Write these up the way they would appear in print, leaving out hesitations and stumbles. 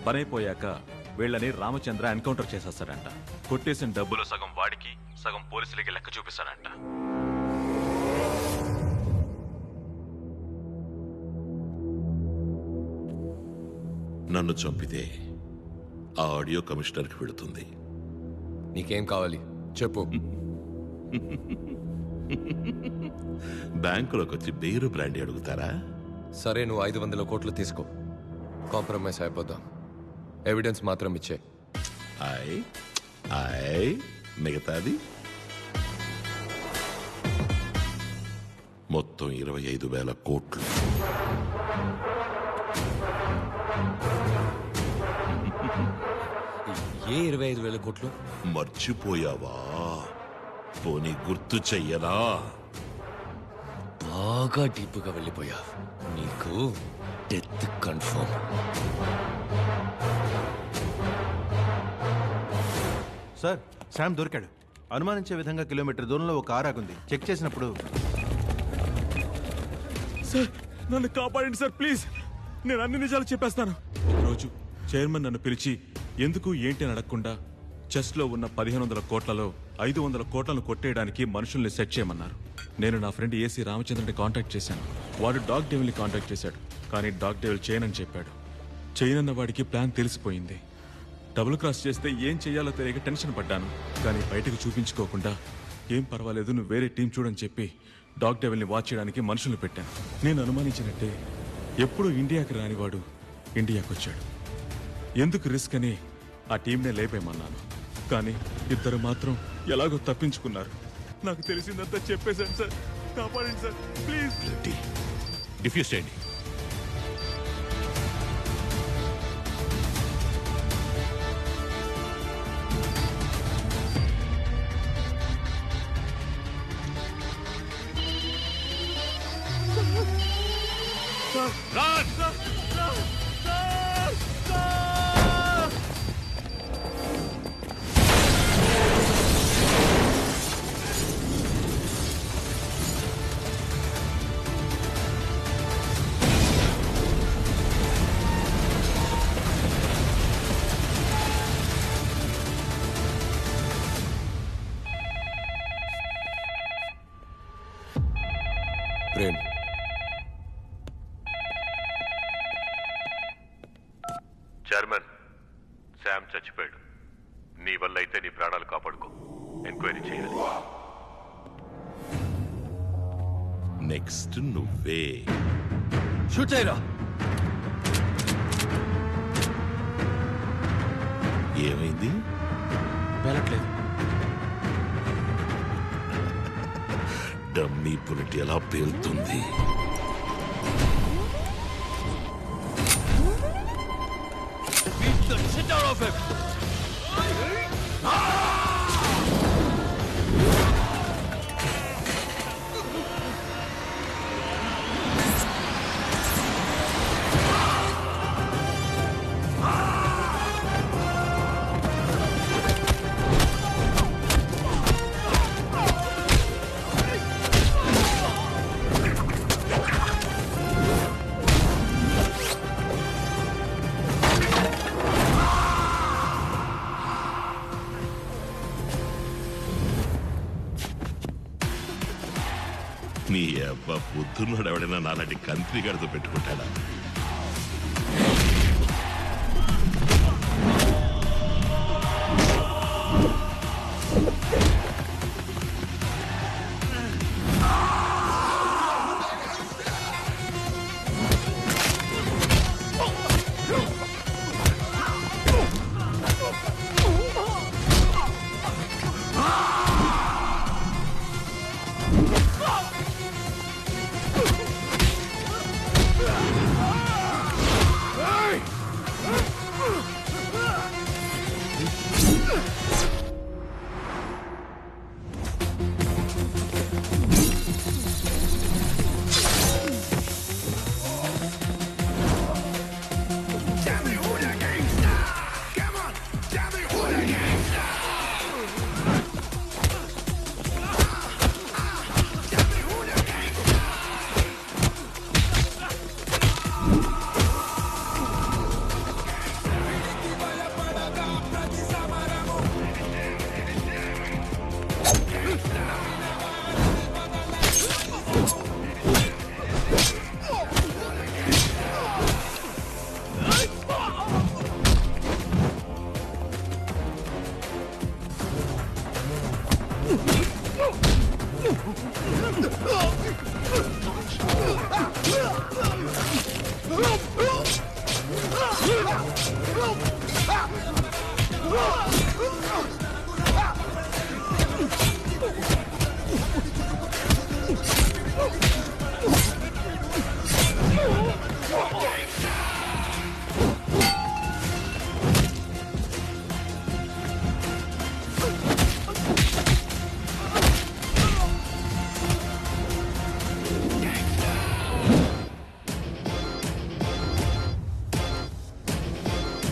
పనైపోయాక వీళ్ళని రామచంద్ర ఎన్కౌంటర్ చేసేస్తాడంట. కొట్టేసిన డబ్బులు సగం వాడికి, సగం పోలీసులకి లెక్క చూపిస్తాడంట. నన్ను చంపితే ఆ ఆడియో కమిషనర్కి వెళుతుంది. నీకేం కావాలి చెప్పు. బ్యాంకులోకి వచ్చి బేరు బ్రాండీ అడుగుతారా? సరే, నువ్వు 500 కోట్లు తీసుకో, కాంప్రమైజ్ అయిపోదాం. ఎవిడెన్స్ మాత్రం ఇచ్చే. మిగతాది మొత్తం 25,000 కోట్లు. ఏ 25,000 కోట్లు? మర్చిపోయావా? పోనీ గుర్తు చెయ్యరా? బాగా డీప్గా వెళ్ళిపోయా. నీకు డెత్ కన్ఫర్మ్. సార్, శామ్ దొరికాడు. అనుమానించే విధంగా కిలోమీటర్ దూరంలో ఒక కారు ఆగుంది. చెక్ చేసినప్పుడు సార్, నన్ను కాపాడండి సార్, ప్లీజ్. నేను అన్ని నిజాలు చెప్పేస్తాను. ఒకరోజు చైర్మన్ నన్ను పిలిచి ఎందుకు ఏంటి అని అడగకుండా చెస్ట్లో ఉన్న 1500 కోట్లలో 500 కోట్లను కొట్టేయడానికి మనుషుల్ని సెట్ చేయమన్నారు. నేను నా ఫ్రెండ్ ఏసీ రామచంద్రని కాంటాక్ట్ చేశాను. వాడు డాగ్ డెవిల్ని కాంటాక్ట్ చేశాడు. కానీ డాగ్ డెవిల్ చేయనని చెప్పాడు. చేయనన్న వాడికి ప్లాన్ తెలిసిపోయింది. డబుల్ క్రాస్ చేస్తే ఏం చెయ్యాలో తెలియక టెన్షన్ పడ్డాను. కానీ బయటకు చూపించుకోకుండా ఏం పర్వాలేదు, నువ్వు వేరే టీం చూడని చెప్పి డాగ్ డెవిల్ని వాచ్ చేయడానికి మనుషులు పెట్టాను. నేను అనుమానించినట్టే ఎప్పుడూ ఇండియాకి రానివాడు ఇండియాకి వచ్చాడు. ఎందుకు రిస్క్ అని ఆ టీంనే లేపేయమన్నాను. కానీ ఇద్దరు మాత్రం ఎలాగో తప్పించుకున్నారు. నాకు తెలిసిందంతా చెప్పేశాను సార్, కాపాడండి సార్ ప్లీజ్. డిఫ్యూజ్ చేయండి. ప్రేమ్, చైర్మన్, శామ్ చచ్చిపోయాడు. నీ వల్ల అయితే నీ ప్రాణాలు కాపాడుకో. ఎంక్వైరీ చేయాలి. నెక్స్ట్ నువ్వే. షూట్ చేయరా. ఏమైంది? వెళ్ళట్లేదు. డమ్మీ బుల్లెట్ ఎలా పేలుతుంది? నీ అబ్బా పొద్దున్నోడు ఎవడైనా నాలాంటి కంత్రి గడితో పెట్టుకుంటాడా?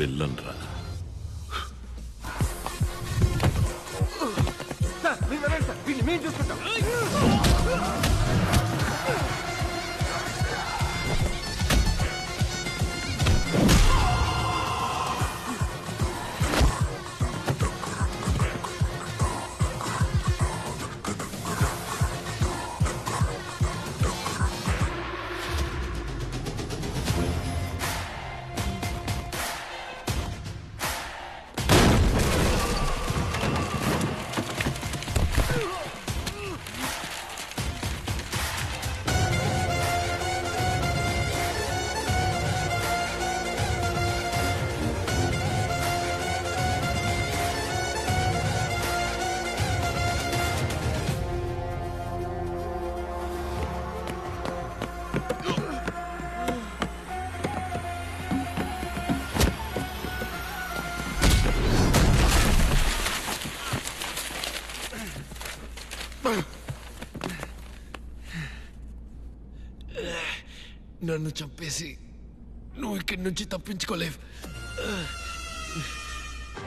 వెళ్ళన్రా. నన్ను చంపేసి నువ్వు ఇక్కడి నుంచి తప్పించుకోలేవు.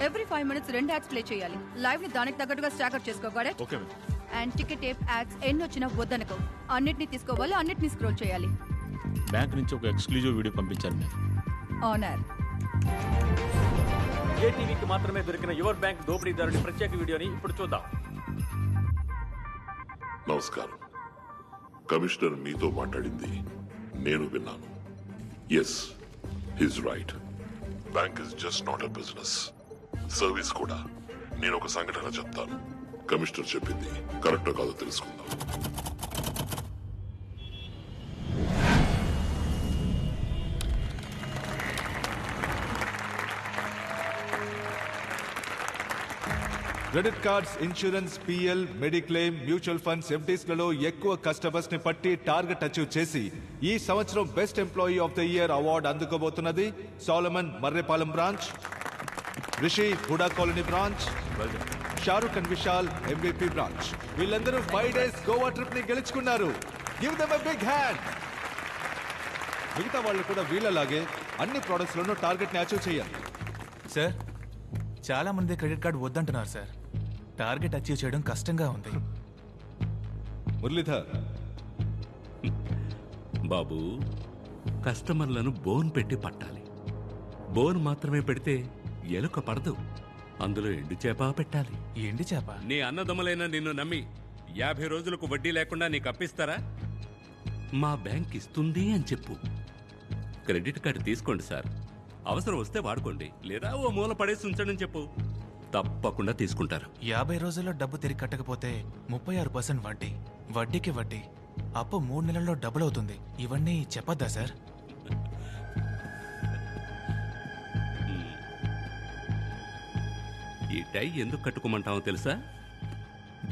ఎవ్రీ 5 minutes 2 యాడ్స్ ప్లే చేయాలి. లైవ్ ని దానికి తగ్గట్టుగా స్టాకర్ చేసుకోవాలి. Okay and ticket tape ads ఎన్ని వచ్చినా వద్దనుకో. అన్నిటిని తీసుకోవాలి, అన్నిటిని స్క్రోల్ చేయాలి. బ్యాంక్ నుంచి ఒక ఎక్స్క్లూజివ్ వీడియో పంపించారు మ్యామ్. ఆనర్ ఏటీవీకి మాత్రమే దొరికిన యువర్ బ్యాంక్ దోపిడీదారుడి ప్రత్యేక వీడియోని ఇప్పుడు చూద్దాం. నమస్కారం. కమిషనర్ మీతో మాట్లాడింది నేను విన్నాను. Yes, he's right. Bank is just not a business, service కూడా. నేను ఒక సంఘటన చెప్తాను. కమిషనర్ చెప్పింది కరెక్టో కాదో తెలుసుకుందాం. Credit cards, insurance, PL, mediclaim, mutual funds, ఎఫ్డీస్లలో ఎక్కువ కస్టమర్స్ ని పట్టి టార్గెట్ అచీవ్ చేసి ఈ సంవత్సరం best employee of the year award అందుకోబోతున్నది Solomon Marripalem branch, Rishi Hooda colony branch, Shahrukh and Vishal MVP branch. వీళ్ళందరూ 5 days గోవా ట్రిప్ ని గెలుచుకున్నారు. Give them a big hand. మిగతా వాళ్ళు కూడా వీళ్ళలాగే అన్ని ప్రొడక్ట్స్ లోనూ టార్గెట్ ని అచీవ్ చేయాలి. సార్, చాలా మంది క్రెడిట్ కార్డు వద్దంటున్నారు సార్. టార్గెట్ అచీవ్ చేయడం కష్టంగా ఉంది. మురళీధర్, బాబు, కస్టమర్లను బోన్ పెట్టి పట్టాలి. బోన్ మాత్రమే పెడితే ఎలుక పడదు. అందులో ఎండు చేప పెట్టాలి. ఎండి చేప? నీ అన్నదమ్ములైన నిన్ను నమ్మి 50 రోజులకు వడ్డీ లేకుండా నీకు అప్పిస్తారా? మా బ్యాంక్ ఇస్తుంది అని చెప్పు. క్రెడిట్ కార్డు తీసుకోండి సార్, అవసరం వస్తే వాడుకోండి, లేదా ఓ మూల పడేసి ఉంచండి చెప్పు. తప్పకుండా తీసుకుంటారు. 50 రోజుల్లో డబ్బు తిరిగి కట్టకపోతే 36% వడ్డీ, వడ్డీకి వడ్డీ. అప్పు 3 నెలల్లో డబుల్ అవుతుంది. ఇవన్నీ చెప్పొద్దా సార్? ఈ టై ఎందుకు కట్టుకోమంటావో తెలుసా?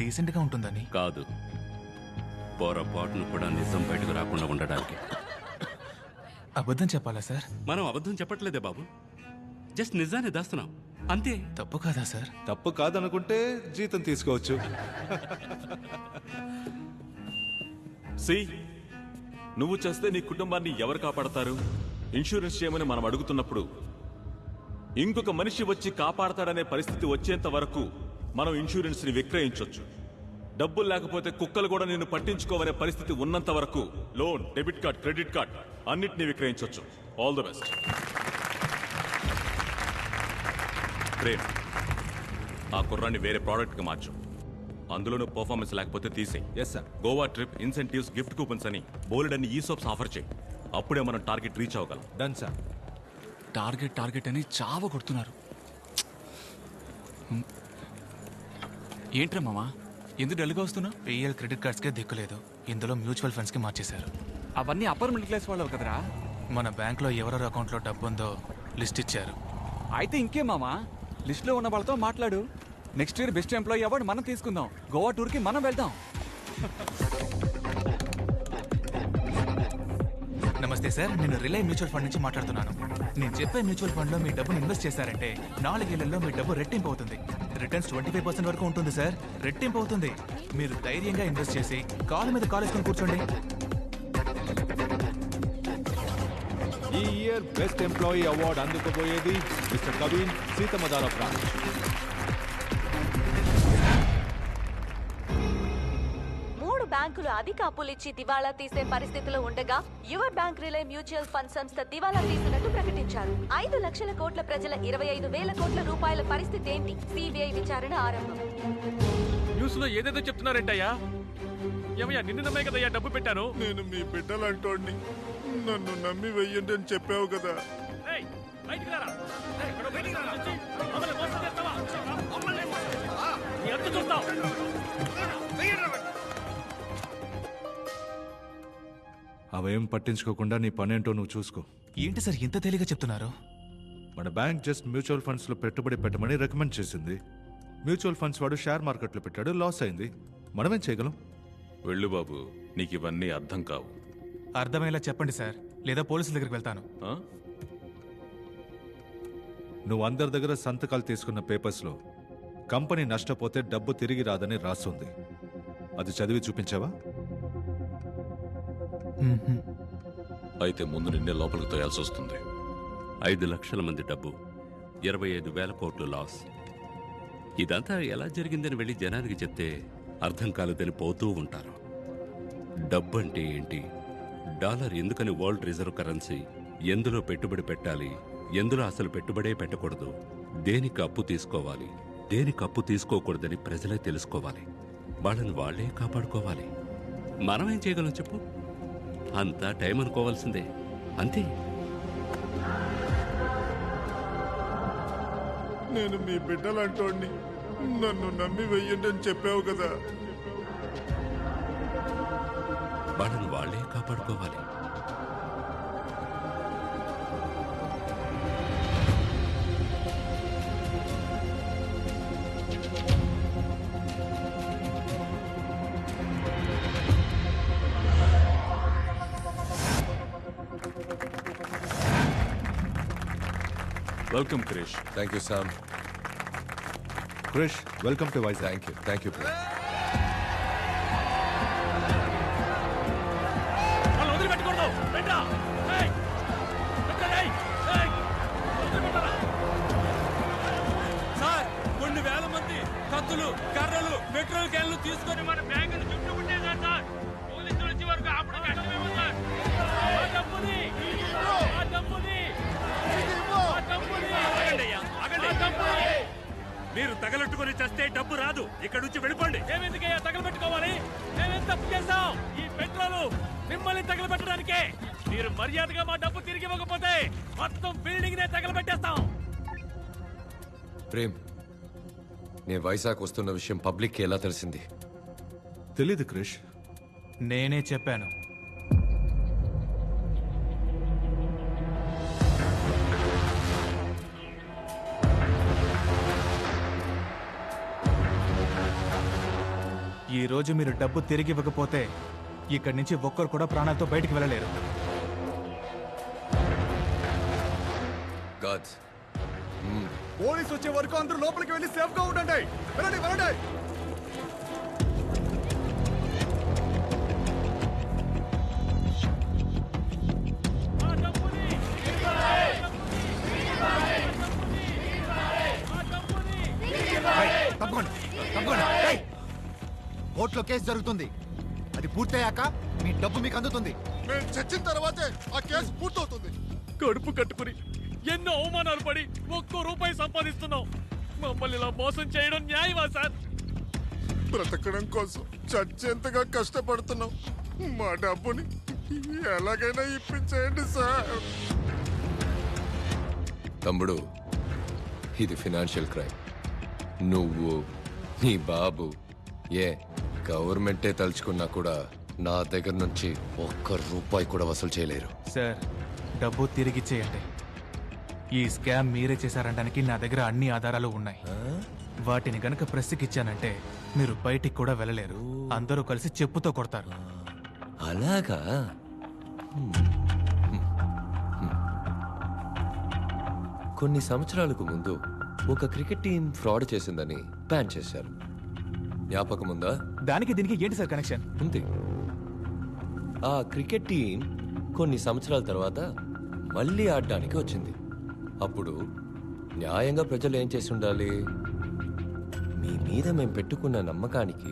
డీసెంట్ గా ఉంటుందని కాదు, పొరపాటును కూడా నిజం బయటకు రాకుండా ఉండడానికి. అబద్ధం చెప్పాలా సార్? మనం అబద్ధం చెప్పట్లేదే బాబు, జస్ట్ నిజాన్ని దాస్తున్నాం అంతే. తప్పు కాదా సార్? తప్పు కాదనుకుంటే జీతం తీసుకోవచ్చు. సి, నువ్వు చేస్తే నీ కుటుంబాన్ని ఎవరు కాపాడతారు? ఇన్సూరెన్స్ చేయమని మనం అడుగుతున్నప్పుడు ఇంకొక మనిషి వచ్చి కాపాడతాడనే పరిస్థితి వచ్చేంత వరకు మనం ఇన్సూరెన్స్ ని విక్రయించవచ్చు. డబ్బులు లేకపోతే కుక్కలు కూడా నిన్ను పట్టించుకోవనే పరిస్థితి ఉన్నంత వరకు loan, debit card, credit card అన్నిటినీ విక్రయించవచ్చు. All the best. ప్రేమ్, ఆ కుర్రాన్ని వేరే ప్రోడక్ట్ కి మార్చు. అందులోనూ పర్ఫార్మెన్స్ లేకపోతే తీసేయి. Yes sir. Goa trip, incentives, gift coupons అని బోలెడన్ని ఈసోప్స్ ఆఫర్ చేయి. అప్పుడే మనం టార్గెట్ రీచ్ అవ్వగలం. Done sir. టార్గెట్ టార్గెట్ అని చావ కొడుతున్నారు. ఏంట్రా మామా, ఎందుకు డల్గా వస్తున్నా? పిఎల్ క్రెడిట్ కార్డ్స్కే దిక్కులేదు, ఇందులో మ్యూచువల్ ఫండ్స్ కి మార్చేశారు. అవన్నీ అప్పర్ మిడిల్ క్లాస్ వాళ్ళు కదరా. మన బ్యాంక్ లో ఎవరెవరి అకౌంట్ లో డబ్బు ఉందో లిస్ట్ ఇచ్చారు. అయితే ఇంకే మామా, లిస్ట్ లో ఉన్న వాళ్ళతో మాట్లాడు. Next year best employee award మనం తీసుకుందాం. గోవా టూర్ కి మనం వెళ్దాం. నమస్తే సార్, నేను రిలై మ్యూచువల్ ఫండ్ నుంచి మాట్లాడుతున్నాను. నేను చెప్పే మ్యూచువల్ ఫండ్ లో మీ డబ్బును ఇన్వెస్ట్ చేశారంటే 4 ఏళ్లలో మీ డబ్బు రెట్టింపు అవుతుంది. రిటర్న్స్ 25% వరకు ఉంటుంది సార్. రెట్టింపు అవుతుంది. మీరు ధైర్యంగా ఇన్వెస్ట్ చేసి కాలు మీద కాలు వేసుకొని కూర్చోండి. ఈ ఇయర్ బెస్ట్ ఎంప్లాయీ అవార్డు అందుకోబోయేది మిస్టర్ కవిన్ సీతమదార బ్రాంచ్. బ్యాంకులు అధిక అప్పులిచ్చి దివాళా తీసే పరిస్థితిలో ఉండగా యువ బ్యాంక్ రిలే మ్యూచువల్ ఫండ్ సంస్థ దివాళా తీసినట్టు ప్రకటించారు. 5 లక్షల కోట్ల ప్రజల 25,000 కోట్ల రూపాయల పరిస్థితి ఏంటి? సిబిఐ విచారణ ఆరంభం. న్యూస్ లో ఏదేదో చెప్తున్నారేంటయ్యా? ఏమయ్యా, నిన్ను నమ్మే కదయ్యా డబ్బు పెట్టాను. నేను మీ బిడ్డలంటోడిని, నన్ను నమ్మి వెయ్యండి అని చెప్పావు కదా. ఏయ్, బయటికి రారా. ఏయ్, బయటికి రారా. మమ్మల్ని మోసం చేస్తావా? నీ అంతు చూస్తావు. అవేం పట్టించుకోకుండా నీ పనేంటో నువ్వు చూసుకో. ఏంటి సార్ ఇంత తేలిగా చెప్తున్నారు? మన బ్యాంక్ జస్ట్ మ్యూచువల్ ఫండ్స్ లో పెట్టుబడి పెట్టమని రికమెండ్ చేసింది. మ్యూచువల్ ఫండ్స్ వాడు షేర్ మార్కెట్లో పెట్టాడు, లాస్ అయింది. మనమేం చేయగలం? వెళ్ళు బాబు, నీకు ఇవన్నీ అర్థం కావు. అర్థమయ్యేలా చెప్పండి సార్, లేదా పోలీసుల దగ్గరికి వెళ్తాను. ఆ? నువ్వు అందరి దగ్గర సంతకాలు తీసుకున్న పేపర్స్ లో కంపెనీ నష్టపోతే డబ్బు తిరిగి రాదని రాస్తుంది. అది చదివి చూపించావా? అయితే ముందు నిన్నే లోపలికి తోయాల్సి వస్తుంది. 5 లక్షల మంది డబ్బు, 25,000 కోట్లు లాస్. ఇదంతా ఎలా జరిగిందని వెళ్ళి జనానికి చెప్తే అర్థం కాలేదని పోతూ ఉంటారు. డబ్బు అంటే ఏంటి, డాలర్ ఎందుకని వరల్డ్ రిజర్వ్ కరెన్సీ, ఎందులో పెట్టుబడి పెట్టాలి, ఎందులో అసలు పెట్టుబడే పెట్టకూడదు, దేనికి అప్పు తీసుకోవాలి, దేనికి అప్పు తీసుకోకూడదని ప్రజలే తెలుసుకోవాలి. వాళ్ళని వాళ్లే కాపాడుకోవాలి. మనమేం చేయగలం చెప్పు? అంతా టైం అనుకోవాల్సిందే, అంతే. నేను మీ బిడ్డలంటోడిని, నన్ను నమ్మి వెయ్యండి అని చెప్పావు కదా. వాళ్ళని వాళ్లే కాపాడుకోవాలి. Welcome Krish. Thank you Sam. Krish, welcome to Vizag. Thank you. వాళ్ళు వదిలిపెట్టకూడదు. పెట్టా. ఏయ్, పెట్టండి. ఏయ్, వదిలిపెట్టరా. సార్, కొన్ని వేల మంది కత్తులు, కర్రలు, పెట్రోల్ క్యాన్లు తీసుకొని మన బ్యాంకును చుట్టుకుంటేశారు సార్. పోలీసులు వచ్చే వరకు అప్పుడు కట్టమేమో సార్. ఆ డబ్బుని, ఆ డబ్బుని, ఆ డబ్బుని. ఆగండి అయ్యా, ఆగండి. ఆ డబ్బుని మీరు తగలెట్టుకుని చస్తే డబ్బు రాదు. ఇక్కడ నుంచి వెళ్ళిపోండి. మేమెందుకయ్యా తగలబెట్టుకోవాలి? మేమేం తప్పు చేస్తాం? ఈ పెట్రోలు మిమ్మల్ని తగలబెట్టడానికే. మీరు మర్యాదగా మా డబ్బు తిరిగి ఇవ్వకపోతే మొత్తం బిల్డింగ్ నే తగలబెట్టేస్తాం. ప్రేమ్, నేను వైజాగ్ వస్తున్న విషయం పబ్లిక్ కి ఎలా తెలిసింది? తెలీదు క్రిష్. నేనే చెప్పాను. ఈ రోజు మీరు డబ్బు తిరిగి ఇవ్వకపోతే ఇక్కడి నుంచి ఒక్కరు కూడా ప్రాణాలతో బయటికి వెళ్ళలేరు. గాడ్స్. పోలీసు వచ్చే వరకు అందరూ లోపలికి వెళ్ళి సేఫ్ గా ఉండండి. వెళ్ళండి, వెళ్ళండి. తప్పకుండా, తప్పకుండా. కోర్టులో కేసు జరుగుతుంది. అది పూర్తయ్యాక మీ డబ్బు మీకు అందుతుంది. నేను చచ్చిన తర్వాతే ఆ కేసు పూర్తవుతుంది. కడుపు కట్టుకుని ఎన్నో అవమానాలు పడి ₹1 సంపాదిస్తున్నాం. మమ్మల్ని ఇలా మోసం చేయడం న్యాయమా సార్? బ్రతకడం కోసం చచ్చేంతగా కష్టపడుతున్నాం. మా డబ్బుని ఎలాగైనా ఇప్పించేయండి సార్. తమ్ముడు, ఇది ఫినాన్షియల్ క్రైమ్. నువ్వు, నీ బాబు, గవర్నమెంటే తలుచుకున్నా కూడా నా దగ్గర నుంచి ₹1 కూడా వసూలు చేయలేరు. సార్, డబ్బు తిరిగిచ్చేయండి. ఈ స్కామ్ మీరే చేశారనడానికి నా దగ్గర అన్ని ఆధారాలు ఉన్నాయి. వాటిని గనక ప్రెస్కిచ్చానంటే మీరు బయటికి కూడా వెళ్ళలేరు. అందరూ కలిసి చెప్పుతో కొడతారు. అలాగా? కొన్ని సంవత్సరాలకు ముందు ఒక క్రికెట్ టీం ఫ్రాడ్ చేసిందని బ్యాన్ చేశారు. జ్ఞాపకం ఉందా? దానికి దీనికి ఏంటి సార్ కనెక్షన్? ఉంది. ఆ క్రికెట్ టీం కొన్ని సంవత్సరాల తర్వాత మళ్ళీ ఆడడానికి వచ్చింది. అప్పుడు న్యాయంగా ప్రజలు ఏం చేసి ఉండాలి? మీ మీద మేము పెట్టుకున్న నమ్మకానికి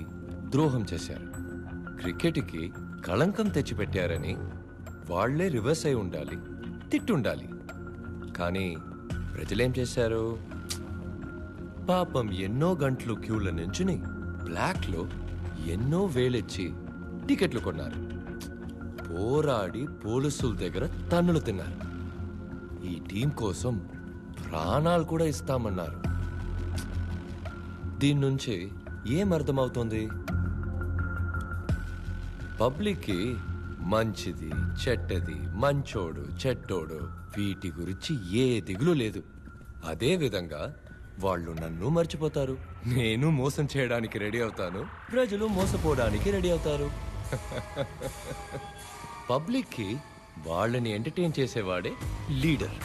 ద్రోహం చేశారు, క్రికెట్కి కళంకం తెచ్చిపెట్టారని వాళ్లే రివర్స్ అయి ఉండాలి, తిట్టుండాలి. కానీ ప్రజలేం చేశారు? పాపం ఎన్నో గంటలు క్యూల నుంచుని బ్లాక్లో ఎన్నో వేలిచ్చి టికెట్లు కొన్నారు, పోరాడి పోలీసుల దగ్గర తన్నులు తిన్నారు, ఈ టీం కోసం ప్రాణాలు కూడా ఇస్తామన్నారు. దీని నుంచి ఏం అర్థమవుతుంది? పబ్లిక్కి మంచిది చెడ్డది, మంచోడు చెడ్డోడు వీటి గురించి ఏ దిగులు లేదు. అదే విధంగా వాళ్ళు నన్ను మర్చిపోతారు, నేను మోసం చేయడానికి రెడీ అవుతాను, ప్రజలు మోసపోవడానికి రెడీ అవుతారు. పబ్లిక్కి వాళ్ళని ఎంటర్టైన్ చేసేవాడే లీడర్.